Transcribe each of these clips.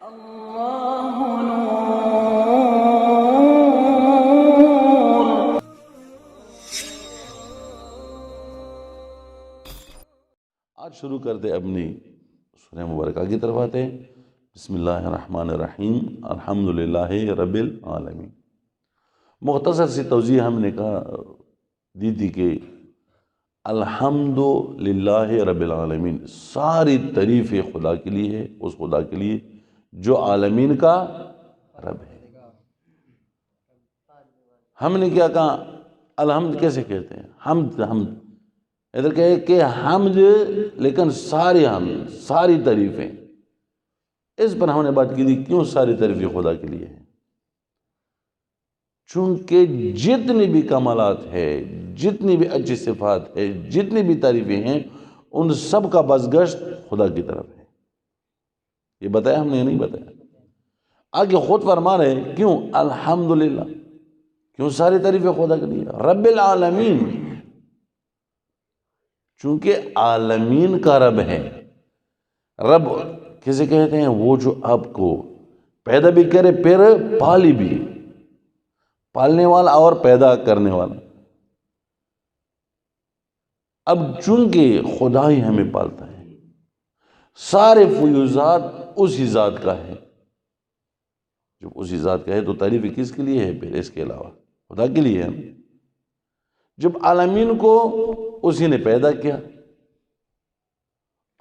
اللہ نور۔ آج شروع کرتے اپنی سورہ مبارکہ کی طرف آتے ہیں۔ بسم اللہ الرحمن الرحیم، الحمدللہ رب العالمین۔ مختصر سی توضیح ہم نے دی تھی کہ الحمدللہ رب العالمین، ساری تعریف خدا کے لیے ہے، اس خدا کے لیے جو عالمین کا رب ہے۔ ہم نے کیا کہا؟ الحمد کیسے کہتے ہیں؟ حمد ادھر کہے کہ حمد، لیکن ساری تعریفیں، اس پر ہم نے بات کی تھی کیوں ساری تعریفیں خدا کے لیے ہیں؟ چونکہ جتنی بھی کمالات ہے، جتنی بھی اچھی صفات ہے، جتنی بھی تعریفیں ہیں، ان سب کا بازگشت خدا کی طرف ہے۔ یہ بتایا ہم نے، نہیں بتایا؟ آگے خود فرما رہے ہیں کیوں الحمدللہ، کیوں ساری تعریفیں خدا کے لیے؟ رب العالمین، چونکہ عالمین کا رب ہے۔ رب کسے کہتے ہیں؟ وہ جو آپ کو پیدا بھی کرے پھر پالی بھی، پالنے والا اور پیدا کرنے والا۔ اب چونکہ خدا ہی ہمیں پالتا ہے، سارے فیوزات اسی ذات کا ہے۔ جب اسی ذات کا ہے تو تعریف کس کے لیے ہے پھر اس کے علاوہ؟ خدا کے لیے ہے۔ جب عالمین کو اسی نے پیدا کیا،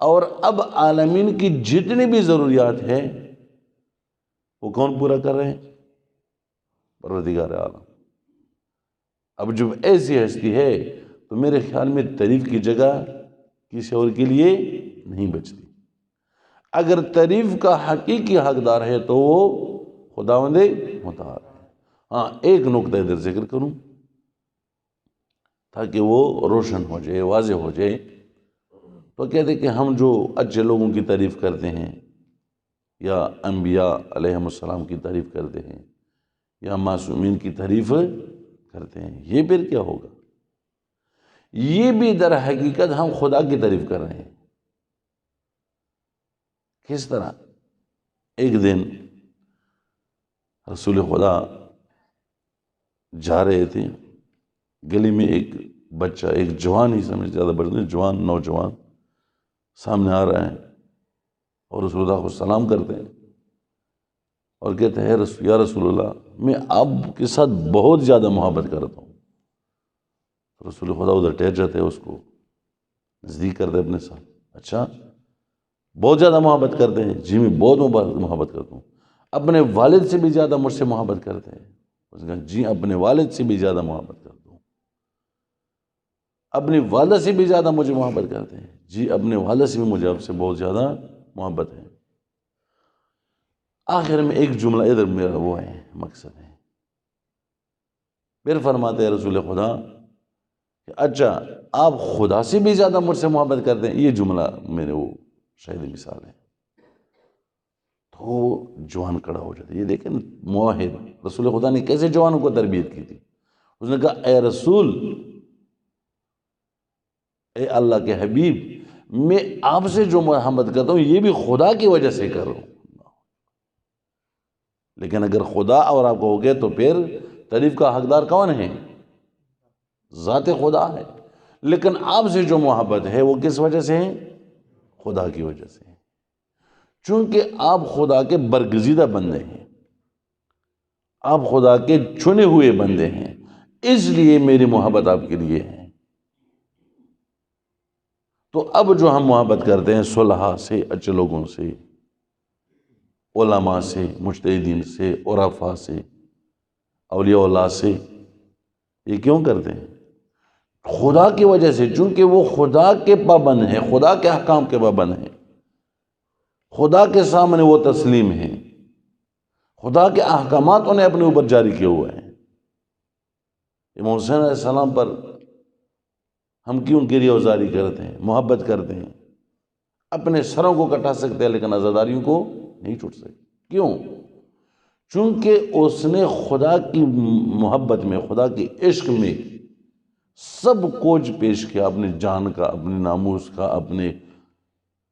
اور اب عالمین کی جتنی بھی ضروریات ہیں وہ کون پورا کر رہے ہیں؟ پروردگار عالم۔ اب جب ایسی ہستی ہے تو میرے خیال میں تعریف کی جگہ کسی اور کے لیے نہیں بچتی۔ اگر تعریف کا حقیقی حقدار ہے تو وہ خداوند متعال ہے۔ ہاں، ایک نقطہ ادھر ذکر کروں تاکہ وہ روشن ہو جائے، واضح ہو جائے۔ تو کہتے کہ ہم جو اچھے لوگوں کی تعریف کرتے ہیں، یا انبیاء علیہ السلام کی تعریف کرتے ہیں، یا معصومین کی تعریف کرتے ہیں، یہ پھر کیا ہوگا؟ یہ بھی در حقیقت ہم خدا کی تعریف کر رہے ہیں۔ کس طرح؟ ایک دن رسول خدا جا رہے تھے، گلی میں ایک بچہ، ایک جوان ہی سمجھ، زیادہ بڑھ نہیں، جوان، نوجوان سامنے آ رہا ہے اور رسول اللہ کو سلام کرتے ہیں اور کہتے ہیں یا رسول اللہ، میں آپ کے ساتھ بہت زیادہ محبت کرتا ہوں۔ رسول خدا ادھر ٹہر جاتے ہیں، اس کو نزدیک کرتے اپنے ساتھ۔ اچھا، بہت زیادہ محبت کرتے ہیں؟ جی میں بہت محبت کرتا ہوں۔ اپنے والد سے بھی زیادہ مجھ سے محبت کرتے ہیں؟ اس نے کہا جی اپنے والد سے بھی زیادہ محبت کرتا ہوں۔ اپنی والدہ سے بھی زیادہ مجھے محبت کرتے ہیں؟ جی اپنے والد سے بھی مجھے آپ سے بہت زیادہ محبت ہے۔ آخر میں ایک جملہ ادھر میرا وہ ہے، مقصد ہے، پھر فرماتے ہیں رسول خدا کہ اچھا آپ خدا سے بھی زیادہ مجھ سے محبت کرتے ہیں؟ یہ جملہ میرے وہ شاہد مثال ہے۔ تو جوان کھڑا ہو جاتا ہے۔ یہ دیکھیں موحد رسول خدا نے کیسے جوانوں کو تربیت کی تھی۔ اس نے کہا اے رسول، اے اللہ کے حبیب، میں آپ سے جو محبت کرتا ہوں یہ بھی خدا کی وجہ سے کر رہا ہوں۔ لیکن اگر خدا اور آپ کو ہو گئے تو پھر تعریف کا حقدار کون ہے؟ ذات خدا ہے۔ لیکن آپ سے جو محبت ہے وہ کس وجہ سے ہے؟ خدا کی وجہ سے ہے۔ چونکہ آپ خدا کے برگزیدہ بندے ہیں، آپ خدا کے چنے ہوئے بندے ہیں، اس لیے میری محبت آپ کے لیے ہے۔ تو اب جو ہم محبت کرتے ہیں صلحاء سے، اچھے لوگوں سے، علماء سے، مجتہدین سے، عرفاء سے، اولیاء اللہ سے، یہ کیوں کرتے ہیں؟ خدا کی وجہ سے، چونکہ وہ خدا کے پابند ہیں، خدا کے احکام کے پابند ہیں، خدا کے سامنے وہ تسلیم ہیں، خدا کے احکامات انہیں اپنے اوپر جاری کیے ہوئے ہیں۔ امام حسین علیہ السلام پر ہم کیوں گریہ وزاری کرتے ہیں، محبت کرتے ہیں؟ اپنے سروں کو کٹا سکتے ہیں لیکن عزاداریوں کو نہیں چھوٹ سکتے۔ کیوں؟ چونکہ اس نے خدا کی محبت میں، خدا کے عشق میں سب کچھ پیش کیا، اپنے جان کا، اپنے ناموس کا، اپنے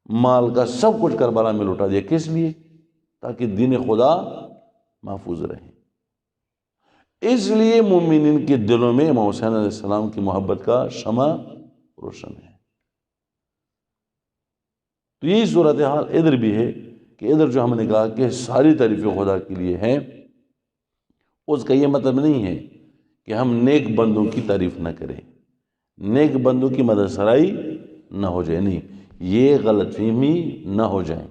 مال کا، سب کچھ کربلا میں لوٹا دیا۔ کس لیے؟ تاکہ دین خدا محفوظ رہے۔ اس لیے مومنین کے دلوں میں امام حسین علیہ السلام کی محبت کا شمع روشن ہے۔ تو یہی صورتحال ادھر بھی ہے کہ ادھر جو ہم نے کہا کہ ساری تعریفیں خدا کے لیے ہیں، اس کا یہ مطلب نہیں ہے کہ ہم نیک بندوں کی تعریف نہ کریں، نیک بندوں کی مدح سرائی نہ ہو جائے، نہیں، یہ غلط فہمی نہ ہو جائے،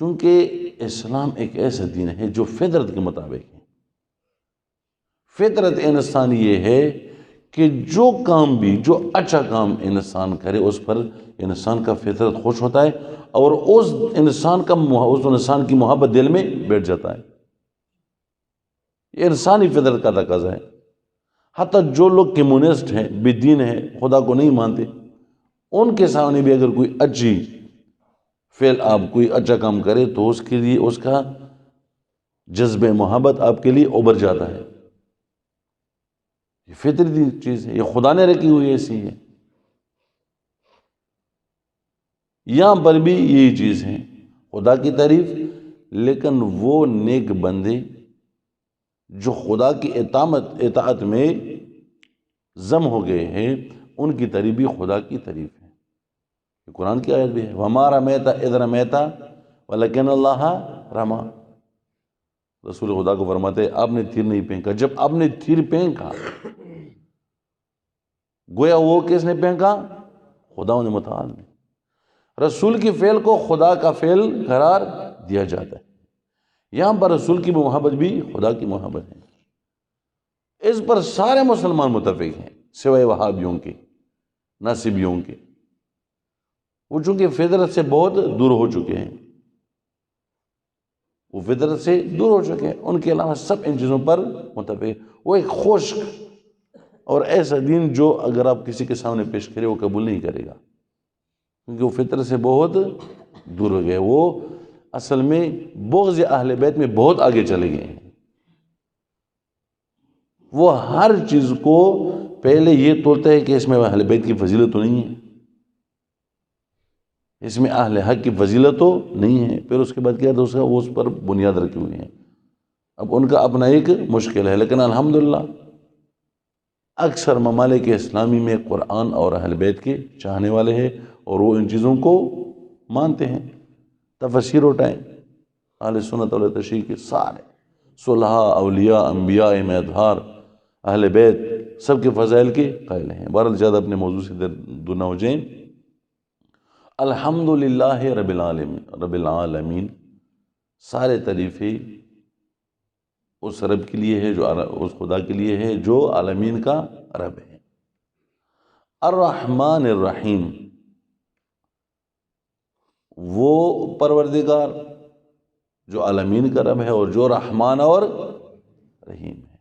چونکہ اسلام ایک ایسا دین ہے جو فطرت کے مطابق ہے۔ فطرت انسان یہ ہے کہ جو کام بھی، جو اچھا کام انسان کرے اس پر انسان کا فطرت خوش ہوتا ہے اور اس انسان کی محبت دل میں بیٹھ جاتا ہے۔ یہ انسانی فطرت کا تقاضا ہے۔ حتیٰ جو لوگ کمیونسٹ ہیں، بے دین ہیں، خدا کو نہیں مانتے، ان کے سامنے بھی اگر کوئی اچھی فعل، آپ کوئی اچھا کام کرے تو اس کے لیے اس کا جذبہ محبت آپ کے لیے ابھر جاتا ہے۔ یہ فطری چیز ہے، یہ خدا نے رکھی ہوئی ایسی ہے۔ یہاں پر بھی یہی چیز ہے، خدا کی تعریف، لیکن وہ نیک بندے جو خدا کی اطاعت میں ضم ہو گئے ہیں، ان کی تعریف بھی خدا کی تعریف ہے۔ یہ قرآن کی آیت بھی ہے، وَمَا رَمَيْتَ إِذْ رَمَيْتَ وَلَكِنَّ اللَّهَ رَمَى۔ رسول خدا کو فرماتے ہیں آپ نے تیر نہیں پھینکا، جب آپ نے تیر پھینکا گویا وہ کس نے پھینکا؟ خدا نے متعال نے۔ رسول کی فعل کو خدا کا فعل قرار دیا جاتا ہے۔ یہاں پر رسول کی محبت بھی خدا کی محبت ہے۔ اس پر سارے مسلمان متفق ہیں سوائے وہابیوں کے، ناصبیوں کے۔ وہ چونکہ فطرت سے بہت دور ہو چکے ہیں، وہ فطرت سے دور ہو چکے ہیں، ان کے علاوہ سب ان چیزوں پر متفق ہیں۔ وہ ایک خشک اور ایسا دین جو اگر آپ کسی کے سامنے پیش کرے وہ قبول نہیں کرے گا، کیونکہ وہ فطرت سے بہت دور ہو گئے، وہ اصل میں بغض اہل بیت میں بہت آگے چلے گئے ہیں۔ وہ ہر چیز کو پہلے یہ تولتا ہے کہ اس میں اہل بیت کی فضیلت تو نہیں ہے، اس میں اہل حق کی فضیلت تو نہیں ہے، پھر اس کے بعد کیا دوسرا وہ اس پر بنیاد رکھے ہوئے ہیں۔ اب ان کا اپنا ایک مشکل ہے، لیکن الحمدللہ اکثر ممالک اسلامی میں قرآن اور اہل بیت کے چاہنے والے ہیں اور وہ ان چیزوں کو مانتے ہیں۔ تفسیر اٹھائیں، اہل سنت والے تشریح کے سارے صلحاء، اولیاء، انبیاء، اطہار، اہل بیت سب کے فضائل کے قائل ہیں۔ بہرحال زیادہ اپنے موضوع سے دور نہ ہو جائیں۔ الحمدللہ رب العالمین، سارے تعریفیں اس رب کے لیے ہے، جو اس خدا کے لیے ہے جو عالمین کا رب ہے۔ الرحمن الرحیم، وہ پروردگار جو عالمین کا رب ہے اور جو رحمان اور رحیم ہے۔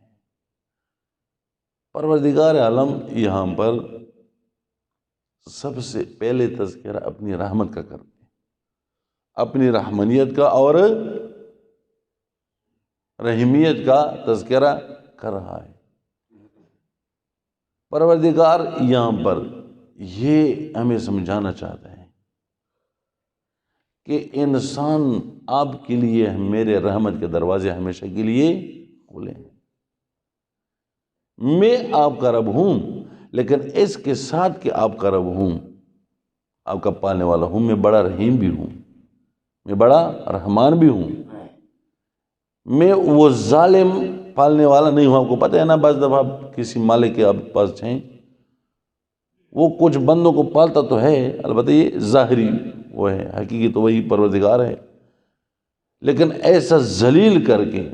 پروردگار عالم یہاں پر سب سے پہلے تذکرہ اپنی رحمت کا کرتے ہیں، اپنی رحمانیت کا اور رحیمیت کا تذکرہ کر رہا ہے۔ پروردگار یہاں پر یہ ہمیں سمجھانا چاہتا ہے کہ انسان آپ کے لیے میرے رحمت کے دروازے ہمیشہ کے لیے کھلے ہیں۔ میں آپ کا رب ہوں، لیکن اس کے ساتھ کہ آپ کا رب ہوں، آپ کا پالنے والا ہوں، میں بڑا رحیم بھی ہوں، میں بڑا رحمان بھی ہوں۔ میں وہ ظالم پالنے والا نہیں ہوں۔ آپ کو پتہ ہے نا، بعض دفعہ کسی مالک کے آپ پاس جائیں، وہ کچھ بندوں کو پالتا تو ہے، البتہ یہ ظاہری وہ ہے، حقیقی تو وہی پروردگار ہے، لیکن ایسا ذلیل کر کے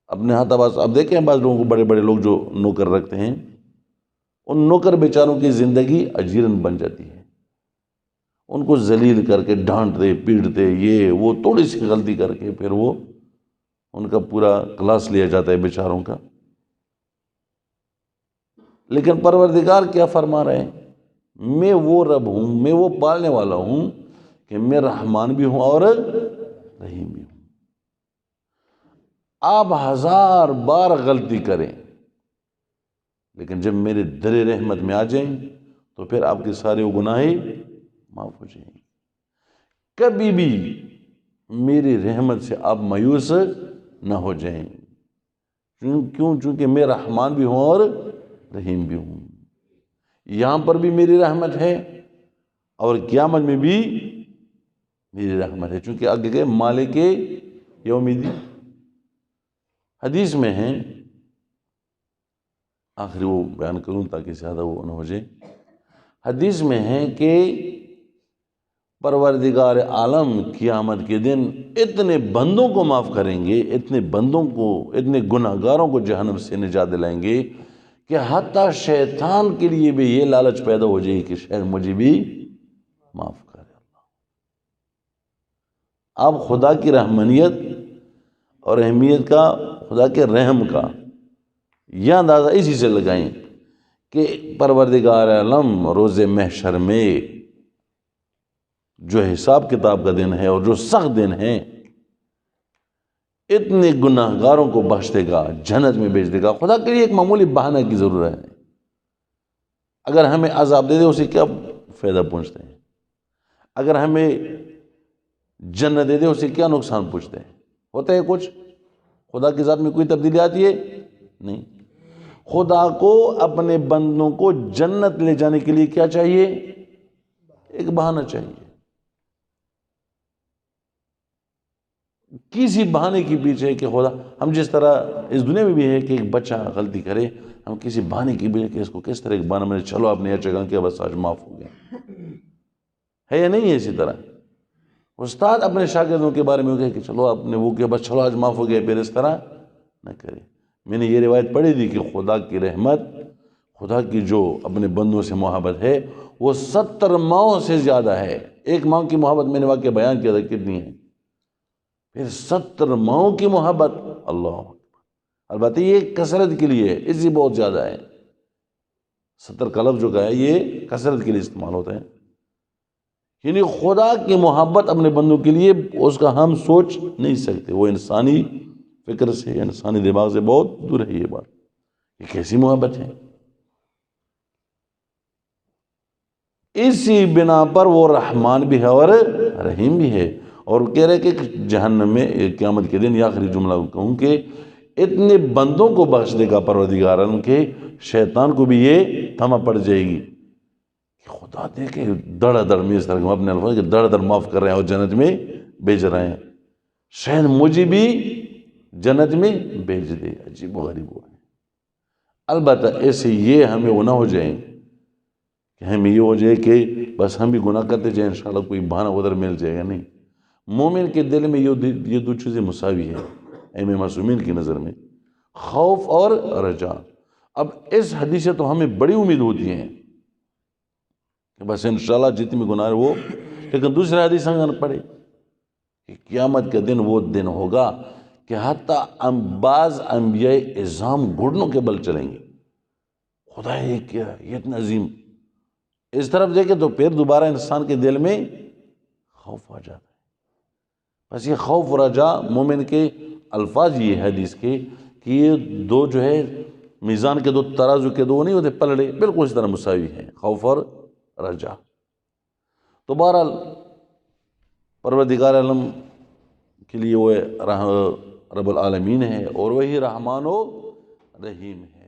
اپنے ہاتھ آواز۔ اب دیکھیں بعض لوگوں کو، بڑے بڑے لوگ جو نوکر رکھتے ہیں، ان نوکر بیچاروں کی زندگی اجیرن بن جاتی ہے، ان کو ذلیل کر کے ڈانٹتے پیٹتے، یہ وہ تھوڑی سی غلطی کر کے پھر وہ ان کا پورا کلاس لیا جاتا ہے بیچاروں کا۔ لیکن پروردگار کیا فرما رہے ہیں؟ میں وہ رب ہوں، میں وہ پالنے والا ہوں کہ میں رحمان بھی ہوں اور رحیم بھی ہوں۔ آپ 1000 بار غلطی کریں، لیکن جب میرے در رحمت میں آ جائیں تو پھر آپ کے سارے گناہ معاف ہو جائیں گے۔ کبھی بھی میری رحمت سے آپ مایوس نہ ہو جائیں، کیوں؟ چونکہ میں رحمان بھی ہوں اور رحیم بھی ہوں۔ یہاں پر بھی میری رحمت ہے اور قیامت میں بھی میری رحمت ہے، چونکہ آگے گئے مالک یوم الدین۔ حدیث میں ہیں، آخری وہ بیان کروں تاکہ زیادہ وہ نہ ہو جائے، حدیث میں ہے کہ پروردگار عالم قیامت کے دن اتنے بندوں کو معاف کریں گے، اتنے بندوں کو، اتنے گناہگاروں کو جہنم سے نجات دلائیں گے کہ حتیٰ شیطان کے لیے بھی یہ لالچ پیدا ہو جائے کہ شاید مجھے بھی معاف کرے اللہ۔ آپ خدا کی رحمانیت اور اہمیت کا، خدا کے رحم کا یہ اندازہ اسی سے لگائیں کہ پروردگار عالم روز محشر میں جو حساب کتاب کا دن ہے اور جو سخت دن ہے، اتنے گناہگاروں کو بخش دے گا، جنت میں بھیج دے گا۔ خدا کے لیے ایک معمولی بہانہ کی ضرورت ہے، اگر ہمیں عذاب دے دے اسے کیا فائدہ پہنچتے ہیں، اگر ہمیں جنت دے دے اسے کیا نقصان پہنچتے ہیں؟ ہوتا ہے کچھ؟ خدا کی ذات میں کوئی تبدیلی آتی ہے؟ نہیں۔ خدا کو اپنے بندوں کو جنت لے جانے کے لیے کیا چاہیے؟ ایک بہانہ چاہیے۔ کسی بہانے کے پیچھے کہ خدا، ہم جس طرح اس دنیا میں بھی ہے کہ ایک بچہ غلطی کرے، ہم کسی بہانے کے پیچھے کہ اس کو کس طرح ایک بہانہ میں چلو آپ نے یہ چکا کہ بس آج معاف ہو گیا، ہے یا نہیں ہے؟ اسی طرح استاد اپنے شاگردوں کے بارے میں کہے کہ چلو آپ نے وہ کیا بس چلو آج معاف ہو گیا، پھر اس طرح نہ کرے۔ میں نے یہ روایت پڑھی تھی کہ خدا کی رحمت، خدا کی جو اپنے بندوں سے محبت ہے وہ 70 ماؤں سے زیادہ ہے۔ ایک ماں کی محبت میں نے واقعہ بیان کیا تھا کتنی ہے، پھر 70 ماؤں کی محبت، اللہ۔ البتہ یہ کثرت کے لیے ہے، اس سے بہت زیادہ ہے۔ 70 کا لفظ جو کا ہے یہ کثرت کے لیے استعمال ہوتا ہے، یعنی خدا کی محبت اپنے بندوں کے لیے اس کا ہم سوچ نہیں سکتے، وہ انسانی فکر سے، انسانی دماغ سے بہت دور ہے یہ بات۔ یہ کیسی محبت ہے؟ اسی بنا پر وہ رحمان بھی ہے اور رحیم بھی ہے، اور کہہ رہے کہ جہنم میں قیامت کے دن، یہ آخری جملہ کہوں کہ اتنے بندوں کو بخش دے گا پروردگار عالم کے، شیطان کو بھی یہ تھما پڑ جائے گی کہ خدا دیکھے دڑ دڑ میں، اس طرح ہم اپنے الفاظ کہ دڑ دڑ معاف کر رہے ہیں اور جنت میں بھیج رہے ہیں، شاید مجھے بھی جنت میں بھیج دے۔ عجیب و غریب ہوا ہے۔ البتہ ایسے یہ ہمیں وہ نہ ہو جائیں کہ ہمیں یہ ہو جائے کہ بس ہم بھی گناہ کرتے جائیں، انشاءاللہ کوئی بہانہ ادھر مل جائے گا، نہیں۔ مومن کے دل میں یہ دو چیزیں مساوی ہیں ائمہ معصومین کی نظر میں، خوف اور رجا۔ اب اس حدیث سے تو ہمیں بڑی امید ہوتی ہے کہ بس انشاءاللہ جتنی بھی گناہ ہے وہ، لیکن دوسرے حدیث ہم پڑھے کہ قیامت کے دن وہ دن ہوگا کہ حتیٰ بعض انبیاء اعظام گھٹنوں کے بل چلیں گے۔ خدا یہ کیا، یہ اتنا عظیم، اس طرف دیکھیں تو پھر دوبارہ انسان کے دل میں خوف آ جاتا ہے۔ بس یہ خوف و رجا مومن کے الفاظ یہ حدیث کے کہ یہ دو جو ہے میزان کے دو ترازو کے دو نہیں ہوتے پلڑے، بالکل اس طرح مساوی ہیں، خوف اور رجا۔ تو بہرحال پروردگار عالم کے لیے وہ رب العالمین ہے اور وہی رحمان و رحیم ہے۔